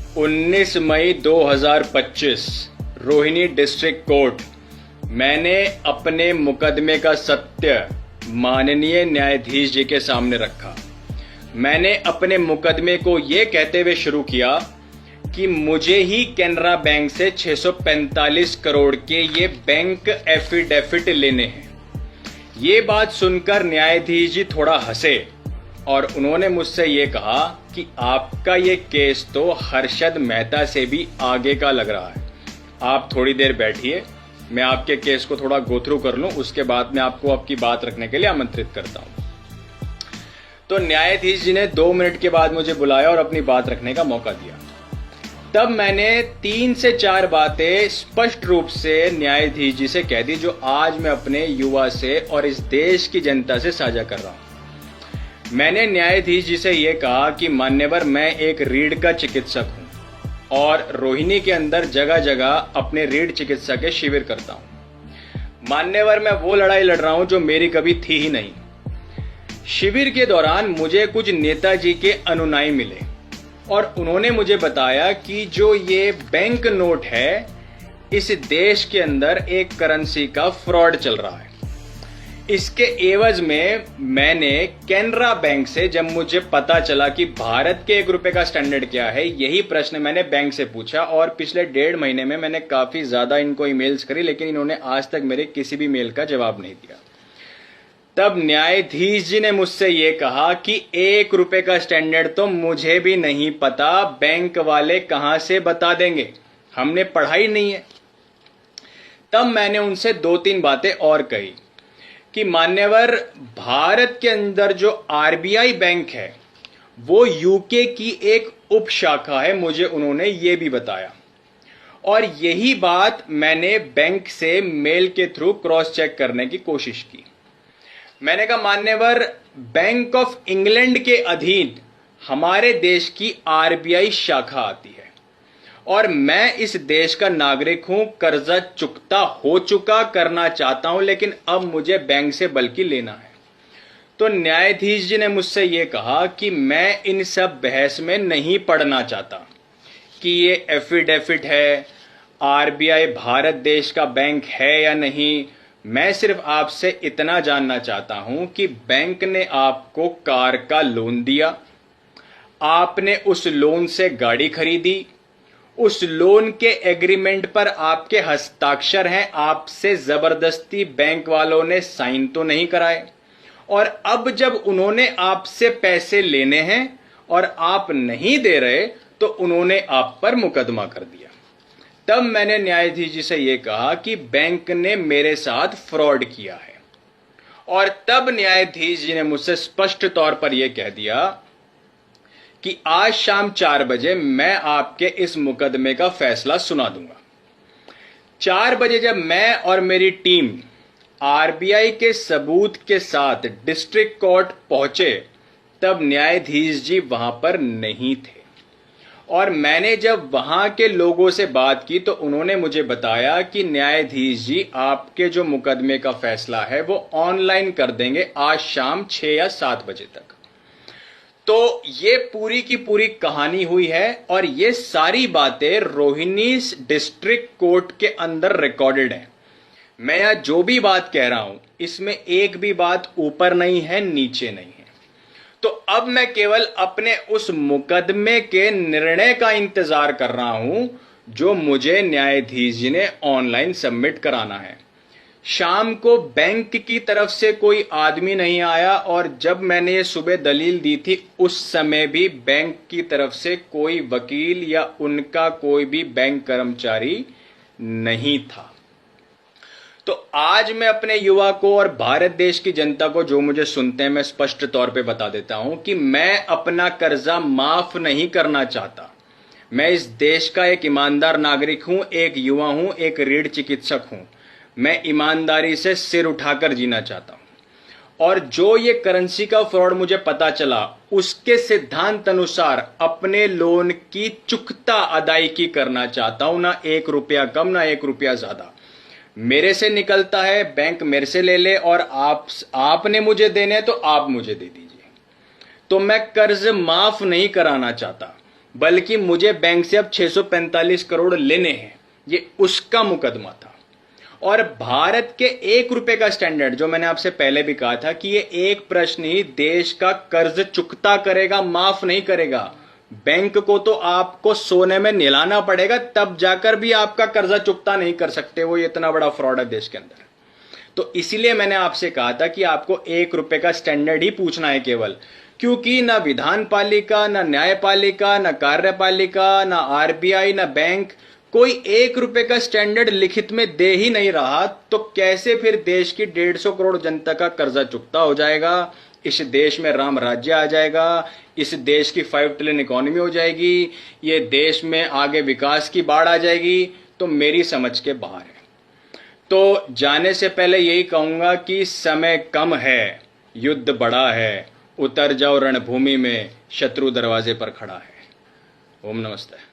19 मई 2025 Rohini district court. मैंने अपने मुकदमे का सत्य माननीय न्यायाधीश जी के सामने रखा। मैंने अपने मुकदमे को ये कहते हुए शुरू किया कि मुझे ही कैनरा बैंक से 645 करोड़ के ये बैंक एफिडेविट लेने हैं। ये बात सुनकर न्यायाधीश जी थोड़ा हंसे और उन्होंने मुझसे ये कहा कि आपका ये केस तो हर्षद मेहता से भी आगे का लग रहा है। आप थोड़ी देर बैठिए, मैं आपके केस को थोड़ा गो थ्रू कर लूं, उसके बाद मैं आपको आपकी बात रखने के लिए आमंत्रित करता हूं। तो न्यायाधीश जी ने 2 मिनट के बाद मुझे बुलाया और अपनी बात रखने का मौका दिया। तब मैंने 3 से 4 बातें स्पष्ट रूप से न्यायाधीश जी से कह दी, जो आज मैं अपने युवा से और इस देश की जनता से साझा कर रहा हूं। मैंने न्यायाधीश जी से यह कहा कि मान्यवर, मैं एक रीढ़ का चिकित्सक हूं और रोहिणी के अंदर जगह जगह अपने रीढ़ चिकित्सा के शिविर करता हूं। मान्यवर, मैं वो लड़ाई लड़ रहा हूं जो मेरी कभी थी ही नहीं। शिविर के दौरान मुझे कुछ नेताजी के अनुयायी मिले और उन्होंने मुझे बताया कि जो ये बैंक नोट है, इस देश के अंदर एक करेंसी का फ्रॉड चल रहा है। इसके एवज में मैंने कैनरा बैंक से, जब मुझे पता चला कि भारत के 1 रुपए का स्टैंडर्ड क्या है, यही प्रश्न मैंने बैंक से पूछा और पिछले 1.5 महीने में मैंने काफी ज्यादा इनको ईमेल्स करी, लेकिन इन्होंने आज तक मेरे किसी भी मेल का जवाब नहीं दिया। तब न्यायाधीश जी ने मुझसे ये कहा कि 1 रुपए का स्टैंडर्ड तो मुझे भी नहीं पता, बैंक वाले कहां से बता देंगे, हमने पढ़ाई नहीं है। तब मैंने उनसे 2-3 बातें और कही कि मान्यवर, भारत के अंदर जो आरबीआई बैंक है वो यूके की एक उपशाखा है, मुझे उन्होंने ये भी बताया। और यही बात मैंने बैंक से मेल के थ्रू क्रॉस चेक करने की कोशिश की। मैंने कहा, मान्यवर, बैंक ऑफ इंग्लैंड के अधीन हमारे देश की आरबीआई शाखा आती है और मैं इस देश का नागरिक हूं, कर्जा चुकता हो चुका, करना चाहता हूं, लेकिन अब मुझे बैंक से बल्कि लेना है। तो न्यायाधीश जी ने मुझसे यह कहा कि मैं इन सब बहस में नहीं पड़ना चाहता कि ये एफिडेविट है, आरबीआई भारत देश का बैंक है या नहीं। मैं सिर्फ आपसे इतना जानना चाहता हूं कि बैंक ने आपको कार का लोन दिया, आपने उस लोन से गाड़ी खरीदी, उस लोन के एग्रीमेंट पर आपके हस्ताक्षर हैं, आपसे जबरदस्ती बैंक वालों ने साइन तो नहीं कराए, और अब जब उन्होंने आपसे पैसे लेने हैं और आप नहीं दे रहे तो उन्होंने आप पर मुकदमा कर दिया। तब मैंने न्यायाधीश जी से यह कहा कि बैंक ने मेरे साथ फ्रॉड किया है, और तब न्यायाधीश जी ने मुझसे स्पष्ट तौर पर यह कह दिया कि आज शाम 4 बजे मैं आपके इस मुकदमे का फैसला सुना दूंगा। 4 बजे जब मैं और मेरी टीम आरबीआई के सबूत के साथ डिस्ट्रिक्ट कोर्ट पहुंचे, तब न्यायाधीश जी वहां पर नहीं थे। और मैंने जब वहां के लोगों से बात की तो उन्होंने मुझे बताया कि न्यायाधीश जी आपके जो मुकदमे का फैसला है वो ऑनलाइन कर देंगे आज शाम 6 या 7 बजे तक। तो ये पूरी की पूरी कहानी हुई है और ये सारी बातें रोहिणी डिस्ट्रिक्ट कोर्ट के अंदर रिकॉर्डेड है। मैं यहां जो भी बात कह रहा हूं, इसमें एक भी बात ऊपर नहीं है, नीचे नहीं है। तो अब मैं केवल अपने उस मुकदमे के निर्णय का इंतजार कर रहा हूं जो मुझे न्यायाधीश जी ने ऑनलाइन सबमिट कराना है। शाम को बैंक की तरफ से कोई आदमी नहीं आया, और जब मैंने ये सुबह दलील दी थी उस समय भी बैंक की तरफ से कोई वकील या उनका कोई भी बैंक कर्मचारी नहीं था। तो आज मैं अपने युवा को और भारत देश की जनता को, जो मुझे सुनते हैं, मैं स्पष्ट तौर पे बता देता हूं कि मैं अपना कर्जा माफ नहीं करना चाहता। मैं इस देश का एक ईमानदार नागरिक हूं, एक युवा हूं, एक रीढ़ चिकित्सक हूं। मैं ईमानदारी से सिर उठाकर जीना चाहता हूं, और जो ये करेंसी का फ्रॉड मुझे पता चला, उसके सिद्धांत अनुसार अपने लोन की चुकता अदायगी करना चाहता हूं। ना 1 रुपया कम, ना 1 रुपया ज्यादा। मेरे से निकलता है, बैंक मेरे से ले ले, और आपने मुझे देने तो आप मुझे दे दीजिए। तो मैं कर्ज माफ नहीं कराना चाहता, बल्कि मुझे बैंक से अब 645 करोड़ लेने हैं, ये उसका मुकदमा था। और भारत के 1 रुपए का स्टैंडर्ड, जो मैंने आपसे पहले भी कहा था कि ये एक प्रश्न ही देश का कर्ज चुकता करेगा, माफ नहीं करेगा। बैंक को तो आपको सोने में नहलाना पड़ेगा, तब जाकर भी आपका कर्जा चुकता नहीं कर सकते। वो इतना बड़ा फ्रॉड है देश के अंदर। तो इसीलिए मैंने आपसे कहा था कि आपको 1 रुपए का स्टैंडर्ड ही पूछना है केवल, क्योंकि ना विधान पालिका, ना न्यायपालिका, ना कार्यपालिका, ना आरबीआई, ना बैंक कोई 1 रुपए का स्टैंडर्ड लिखित में दे ही नहीं रहा। तो कैसे फिर देश की 150 करोड़ जनता का कर्जा चुकता हो जाएगा, इस देश में राम राज्य आ जाएगा, इस देश की 5 ट्रिलियन इकोनॉमी हो जाएगी, ये देश में आगे विकास की बाढ़ आ जाएगी। तो मेरी समझ के बाहर है। तो जाने से पहले यही कहूंगा कि समय कम है, युद्ध बड़ा है, उतर जाओ रणभूमि में, शत्रु दरवाजे पर खड़ा है। ओम नमस्ते।